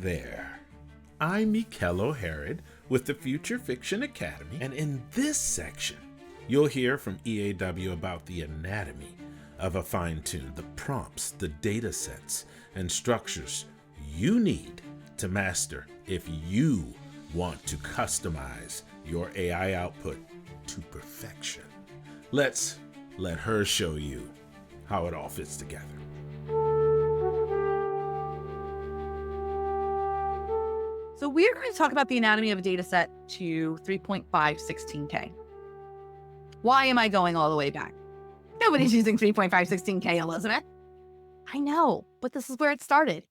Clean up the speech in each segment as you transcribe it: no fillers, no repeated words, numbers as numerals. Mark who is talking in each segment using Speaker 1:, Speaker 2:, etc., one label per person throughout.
Speaker 1: there. I'm Mikel O'Harrod with the Future Fiction Academy, and in this section, you'll hear from EAW about the anatomy of a fine-tune, the prompts, the data sets, and structures you need to master if you want to customize your AI output to perfection. Let's let her show you how it all fits together.
Speaker 2: So we're going to talk about the anatomy of a data set to 3.516K. Why am I going all the way back? Nobody's using 3.516K, Elizabeth. I know, but this is where it started.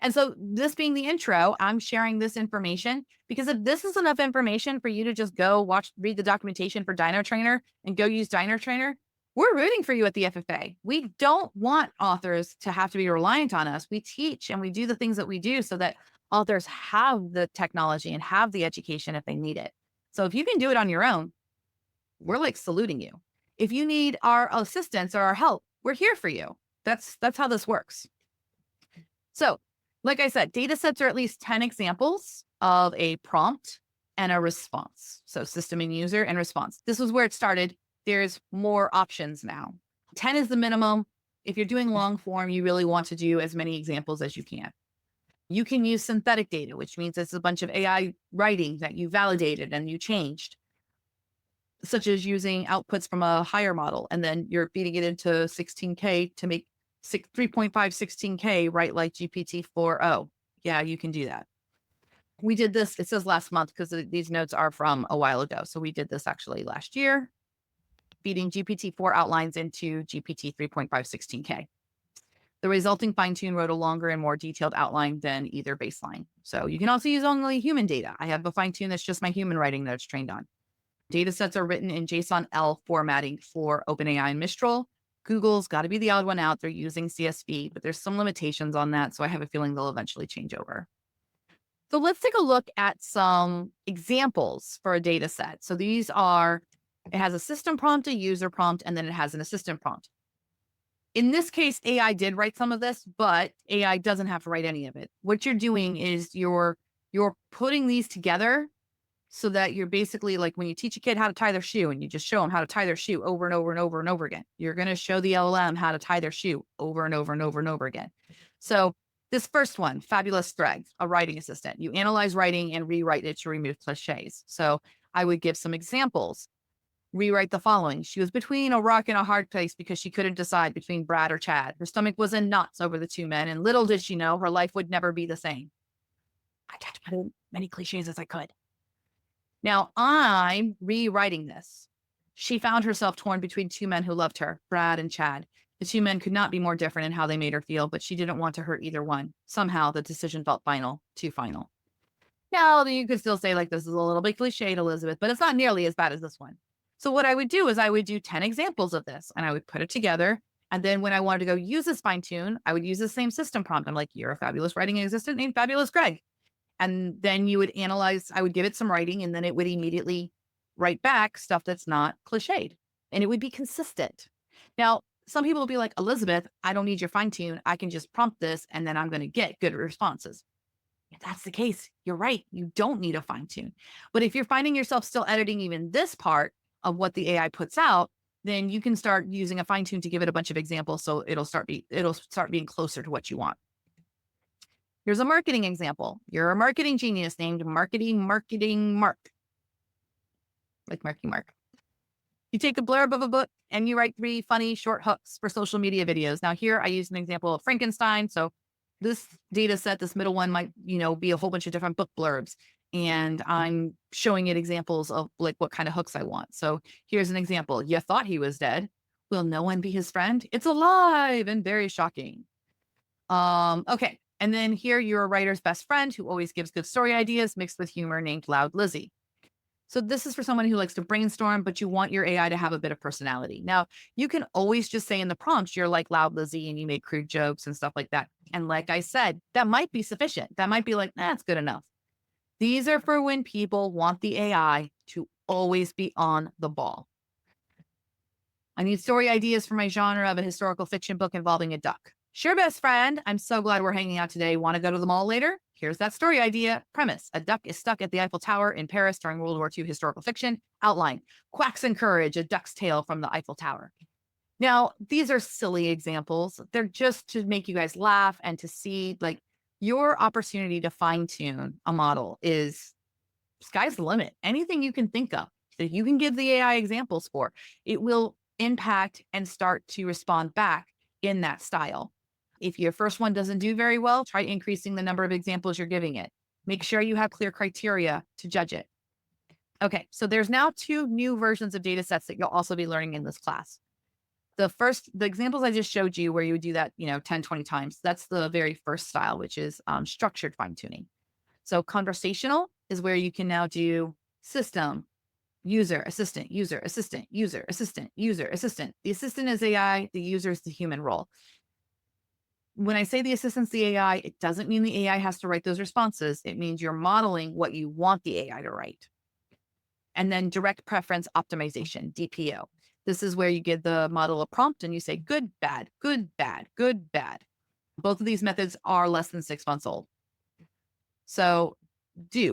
Speaker 2: And so this being the intro, I'm sharing this information because if this is enough information for you to just go read the documentation for Dino Trainer and go use Dino Trainer, we're rooting for you at the FFA. We don't want authors to have to be reliant on us. We teach and we do the things that we do so that authors have the technology and have the education if they need it. So if you can do it on your own, we're like saluting you. If you need our assistance or our help, we're here for you. That's how this works. So like I said, data sets are at least 10 examples of a prompt and a response. So system and user and response. This was where it started. There's more options now. 10 is the minimum. If you're doing long form, you really want to do as many examples as you can. You can use synthetic data, which means it's a bunch of AI writing that you validated and you changed, such as using outputs from a higher model, and then you're feeding it into 16K to make 3.516K write like GPT-4o. Yeah, you can do that. We did this, it says last month because these notes are from a while ago. So we did this actually last year, feeding GPT-4 outlines into GPT 3.516K. The resulting fine-tune wrote a longer and more detailed outline than either baseline. So you can also use only human data. I have a fine-tune that's just my human writing that it's trained on. Data sets are written in JSONL formatting for OpenAI and Mistral. Google's got to be the odd one out. They're using CSV, but there's some limitations on that. So I have a feeling they'll eventually change over. So let's take a look at some examples for a data set. So these are, it has a system prompt, a user prompt, and then it has an assistant prompt. In this case, AI did write some of this, but AI doesn't have to write any of it. What you're doing is you're putting these together so that you're basically like when you teach a kid how to tie their shoe and you just show them how to tie their shoe over and over and over and over again. You're going to show the LLM how to tie their shoe over and over and over and over again. So this first one, Fabulous Thread, a writing assistant. You analyze writing and rewrite it to remove cliches. So I would give some examples. Rewrite the following. She was between a rock and a hard place because she couldn't decide between Brad or Chad. Her stomach was in knots over the two men, and little did she know her life would never be the same. I tried to put in many cliches as I could. Now I'm rewriting this. She found herself torn between two men who loved her, Brad and Chad. The two men could not be more different in how they made her feel, but she didn't want to hurt either one. Somehow the decision felt final, too final. Now you could still say like this is a little bit cliched, Elizabeth, but it's not nearly as bad as this one. So what I would do is I would do 10 examples of this and I would put it together. And then when I wanted to go use this fine tune, I would use the same system prompt. I'm like, you're a fabulous writing assistant named Fabulous Greg. And then you would analyze, I would give it some writing and then it would immediately write back stuff that's not cliched and it would be consistent. Now, some people will be like, Elizabeth, I don't need your fine tune. I can just prompt this and then I'm going to get good responses. If that's the case, you're right. You don't need a fine tune. But if you're finding yourself still editing even this part of what the AI puts out, then you can start using a fine tune to give it a bunch of examples. So it'll start being closer to what you want. Here's a marketing example. You're a marketing genius named Marketing Mark. Like Marky Mark. You take a blurb of a book and you write 3 funny short hooks for social media videos. Now here I used an example of Frankenstein. So this data set, this middle one might, be a whole bunch of different book blurbs. And I'm showing it examples of like what kind of hooks I want. So here's an example. You thought he was dead. Will no one be his friend? It's alive and very shocking. Okay. And then here you're a writer's best friend who always gives good story ideas mixed with humor named Loud Lizzie. So this is for someone who likes to brainstorm, but you want your AI to have a bit of personality. Now, you can always just say in the prompt, you're like Loud Lizzie and you make crude jokes and stuff like that. And like I said, that might be sufficient. That might be like, that's good enough. These are for when people want the AI to always be on the ball. I need story ideas for my genre of a historical fiction book involving a duck. Sure, best friend. I'm so glad we're hanging out today. Want to go to the mall later? Here's that story idea. Premise: a duck is stuck at the Eiffel Tower in Paris during World War II historical fiction. Outline: quacks encourage a duck's tale from the Eiffel Tower. Now, these are silly examples. They're just to make you guys laugh and to see like your opportunity to fine tune a model is sky's the limit. Anything you can think of that you can give the AI examples for, it will impact and start to respond back in that style. If your first one doesn't do very well, try increasing the number of examples you're giving it. Make sure you have clear criteria to judge it. Okay, so there's now 2 new versions of data sets that you'll also be learning in this class. The examples I just showed you where you would do that, 10, 20 times, that's the very first style, which is structured fine tuning. So conversational is where you can now do system, user, assistant, user, assistant, user, assistant, user, assistant. The assistant is AI, the user is the human role. When I say the assistant's the AI, it doesn't mean the AI has to write those responses. It means you're modeling what you want the AI to write. And then direct preference optimization, DPO. This is where you give the model a prompt and you say good, bad, good, bad, good, bad. Both of these methods are less than 6 months old. So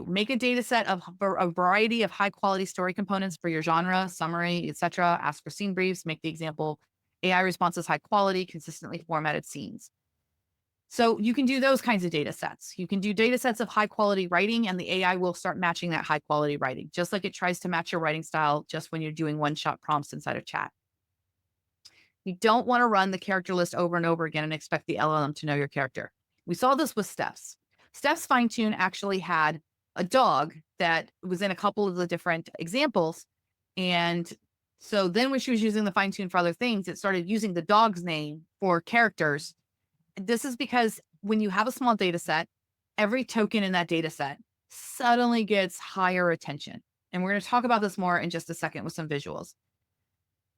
Speaker 2: make a data set of a variety of high quality story components for your genre, summary, etc. Ask for scene briefs, make the example AI responses high quality, consistently formatted scenes. So you can do those kinds of data sets. You can do data sets of high quality writing, and the AI will start matching that high quality writing, just like it tries to match your writing style just when you're doing one-shot prompts inside of chat. You don't want to run the character list over and over again and expect the LLM to know your character. We saw this with Steph's. Steph's fine tune actually had a dog that was in a couple of the different examples. And so then when she was using the fine tune for other things, it started using the dog's name for characters. This is because when you have a small data set, every token in that data set suddenly gets higher attention. And we're going to talk about this more in just a second with some visuals.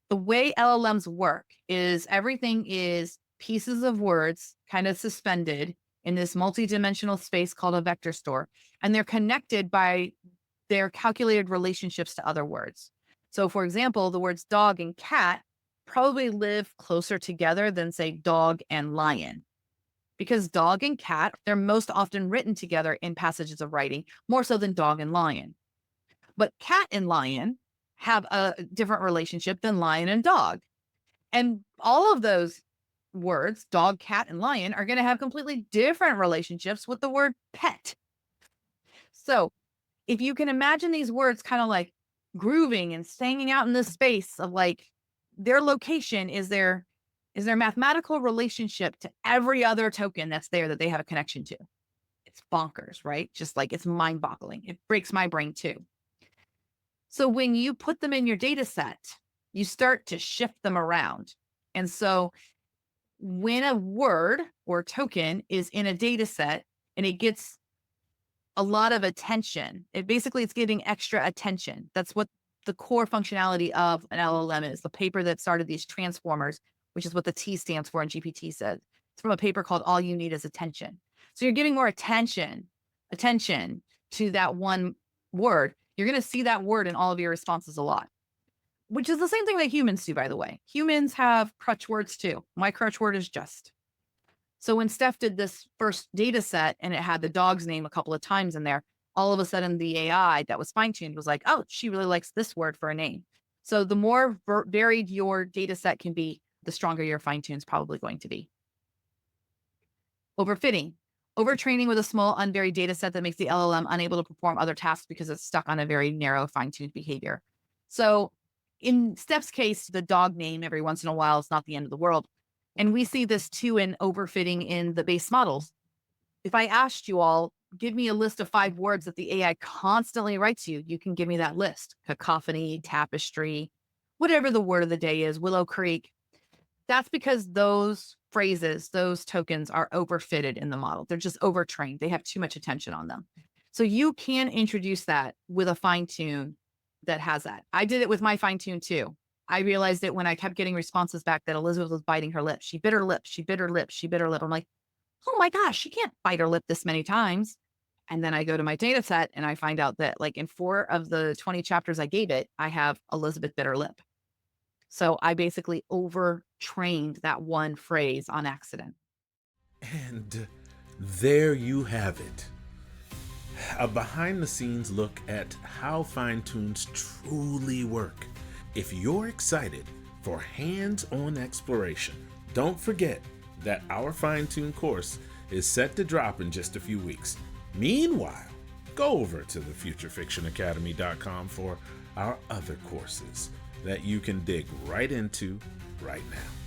Speaker 2: The way LLMs work is everything is pieces of words kind of suspended in this multi-dimensional space called a vector store, and they're connected by their calculated relationships to other words. So for example, the words dog and cat probably live closer together than, say, dog and lion. Because dog and cat, they're most often written together in passages of writing, more so than dog and lion. But cat and lion have a different relationship than lion and dog. And all of those words, dog, cat, and lion, are going to have completely different relationships with the word pet. So if you can imagine these words kind of like grooving and staying out in this space of like their location is their mathematical relationship to every other token that's there that they have a connection to. It's bonkers, right? Just like it's mind boggling. It breaks my brain too. So when you put them in your data set, you start to shift them around. And so when a word or token is in a data set and it gets a lot of attention, it's getting extra attention. That's what the core functionality of an LLM is. The paper that started these transformers, which is what the T stands for in GPT said. It's from a paper called All You Need Is Attention. So you're giving more attention to that one word. You're going to see that word in all of your responses a lot, which is the same thing that humans do, by the way. Humans have crutch words too. My crutch word is just. So when Steph did this first data set and it had the dog's name a couple of times in there, all of a sudden the AI that was fine-tuned was like, oh, she really likes this word for a name. So the more varied your data set can be, the stronger your fine-tune is probably going to be. Overfitting. Overtraining with a small, unvaried data set that makes the LLM unable to perform other tasks because it's stuck on a very narrow, fine-tuned behavior. So in Steph's case, the dog name every once in a while is not the end of the world. And we see this too in overfitting in the base models. If I asked you all, give me a list of 5 words that the AI constantly writes you can give me that list. Cacophony, tapestry, whatever the word of the day is, Willow Creek. That's because those phrases, those tokens are overfitted in the model. They're just overtrained. They have too much attention on them. So you can introduce that with a fine tune that has that. I did it with my fine tune too. I realized it when I kept getting responses back that Elizabeth was biting her lip. She bit her lip. She bit her lip. She bit her lip. I'm like, oh my gosh, she can't bite her lip this many times. And then I go to my data set and I find out that like in 4 of the 20 chapters I gave it, I have Elizabeth bit her lip. So I basically overtrained that one phrase on accident.
Speaker 1: And there you have it. a behind-the-scenes look at how fine-tunes truly work. If you're excited for hands-on exploration, don't forget that our fine-tune course is set to drop in just a few weeks. Meanwhile, go over to thefuturefictionacademy.com for our other courses that you can dig right into right now.